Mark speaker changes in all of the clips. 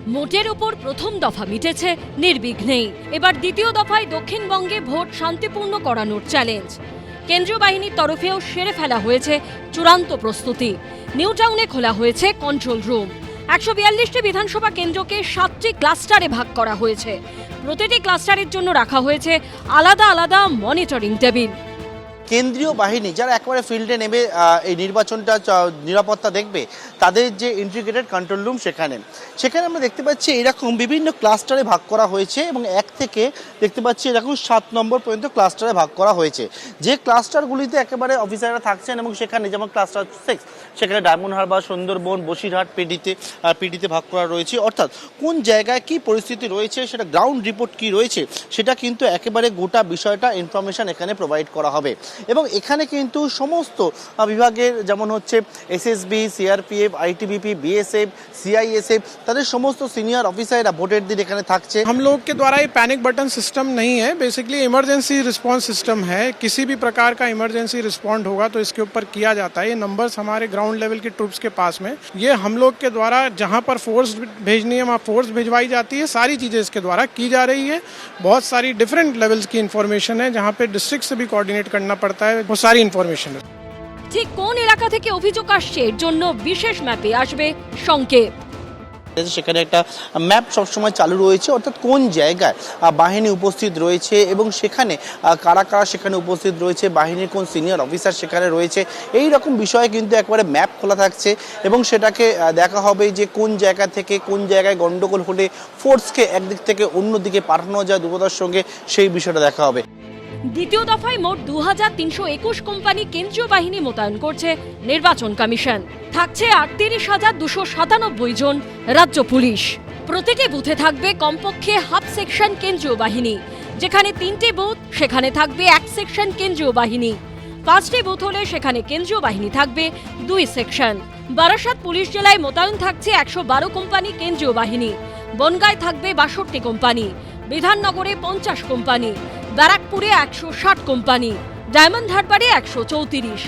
Speaker 1: মোটের ওপর প্রথম দফা মিটেছে নির্বিঘ্নেই। এবার দ্বিতীয় দফায় দক্ষিণবঙ্গে ভোট শান্তিপূর্ণ করানোর চ্যালেঞ্জ। কেন্দ্রীয় বাহিনীর তরফেও সেরে ফেলা হয়েছে চূড়ান্ত প্রস্তুতি। নিউ টাউনে খোলা হয়েছে কন্ট্রোল রুম। 142টি বিধানসভা কেন্দ্রকে 7টি ক্লাস্টারে ভাগ করা হয়েছে। প্রতিটি ক্লাস্টারের জন্য রাখা হয়েছে আলাদা আলাদা মনিটরিং টেবিল।
Speaker 2: কেন্দ্রীয় বাহিনী যারা একেবারে ফিল্ডে নেমে এই নির্বাচনটা নিরাপত্তা দেখবে, তাদের যে ইন্টিগ্রেটেড কন্ট্রোল রুম সেখানে আমরা দেখতে পাচ্ছি এরকম বিভিন্ন ক্লাস্টারে ভাগ করা হয়েছে এবং 1 থেকে দেখতে পাচ্ছি এরকম 7 নম্বর পর্যন্ত ক্লাস্টারে ভাগ করা হয়েছে। যে ক্লাস্টারগুলিতে একেবারে অফিসাররা থাকছেন এবং সেখানে যেমন ক্লাস্টার 6 সেখানে ডায়মন্ড হারবার, সুন্দরবন, বসিরহাট, পিডিতে ভাগ করা রয়েছে। অর্থাৎ কোন জায়গায় কি পরিস্থিতি রয়েছে, সেটা গ্রাউন্ড রিপোর্ট কি রয়েছে, সেটা কিন্তু একেবারে গোটা বিষয়টা ইনফরমেশন এখানে প্রোভাইড করা হবে। এবং এখানে কিন্তু সমস্ত বিভাগের যেমন হচ্ছে SSB, CRPF, ITBP, BSF, CISF, তাদের সমস্ত সিনিয়র অফিসাররা ভোটের দিন এখানে থাকছে।
Speaker 3: हम लोग के द्वारा ये पैनिक बटन सिस्टम नहीं है, बेसिकली इमरजेंसी रिस्पांस सिस्टम है। किसी भी प्रकार का इमरजेंसी रिस्पॉन्ड होगा तो इसके ऊपर किया जाता है। ये नंबर्स हमारे ग्राउंड लेवल के ट्रूप्स के पास में, ये हम लोग के द्वारा जहाँ पर फोर्स भेजनी है वहाँ फोर्स भिजवाई जाती है। सारी चीज़ें इसके द्वारा की जा रही है। बहुत सारी डिफरेंट लेवल्स की इन्फॉर्मेशन है, जहाँ पे डिस्ट्रिक्ट से भी कोऑर्डिनेट करना पड़ता है। वो सारी इन्फॉर्मेशन है।
Speaker 1: ঠিক কোন এলাকা থেকে অভিযোগ আসছে এর জন্য বিশেষ ম্যাপে আসবে সংকেত।
Speaker 2: সেখানে একটা ম্যাপ সবসময় চালু রয়েছে, অর্থাৎ কোন জায়গায় বাহিনী উপস্থিত রয়েছে এবং সেখানে কারা কারা সেখানে উপস্থিত রয়েছে, বাহিনীর কোন সিনিয়র অফিসার সেখানে রয়েছে, এই রকম বিষয়ে কিন্তু একবারে ম্যাপ খোলা থাকছে এবং সেটাকে দেখা হবে যে কোন জায়গা থেকে কোন জায়গায় গন্ডগোল হলে ফোর্সকে একদিক থেকে অন্য দিকে পাঠানো যায় দ্রুততার সঙ্গে, সেই বিষয়টা দেখা হবে।
Speaker 1: দ্বিতীয় দফায় মোট 2321 কোম্পানি কেন্দ্রীয় বাহিনী মোতায়েন করছে নির্বাচন কমিশন। থাকছে 38,297 জন রাজ্য পুলিশ। প্রতিটি বুথে থাকবে কমপক্ষে হাফ সেকশন কেন্দ্রীয় বাহিনী। যেখানে 3টি বুথ সেখানে থাকবে 1 সেকশন কেন্দ্রীয় বাহিনী। 5টি বুথ হলে সেখানে কেন্দ্রীয় বাহিনী থাকবে 2 সেকশন। বারাসাত পুলিশ জেলায় মোতায়েন থাকছে 112 কোম্পানি কেন্দ্রীয় বাহিনী। বনগাঁয় থাকবে 62 কোম্পানি, বিধাননগরে 50 কোম্পানি, ব্যারাকপুরে 160 কোম্পানি, ডায়মন্ড হারবারে 134,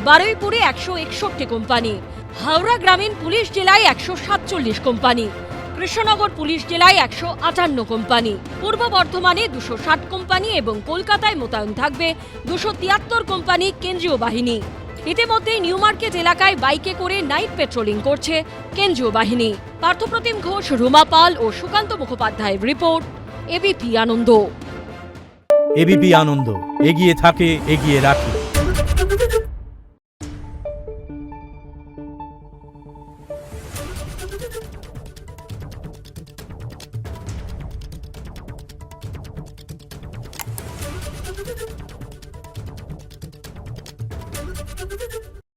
Speaker 1: বারুইপুরে 161 কোম্পানি, হাওড়া গ্রামীণ পুলিশ জেলায় 147 কোম্পানি, কৃষ্ণনগর পুলিশ জেলায় 158 কোম্পানি, পূর্ব বর্ধমানে 260 কোম্পানি এবং কলকাতায় মোতায়েন থাকবে 273 কোম্পানি কেন্দ্রীয় বাহিনী। ইতিমধ্যে নিউ মার্কেট এলাকায় বাইকে করে নাইট পেট্রোলিং করছে কেন্দ্রীয় বাহিনী। পার্থপ্রতিম ঘোষ, রুমা পাল ও সুকান্ত মুখোপাধ্যায়ের রিপোর্ট, এবিপি আনন্দ।
Speaker 4: এবিপি আনন্দ, এগিয়ে থাকে, এগিয়ে রাখে।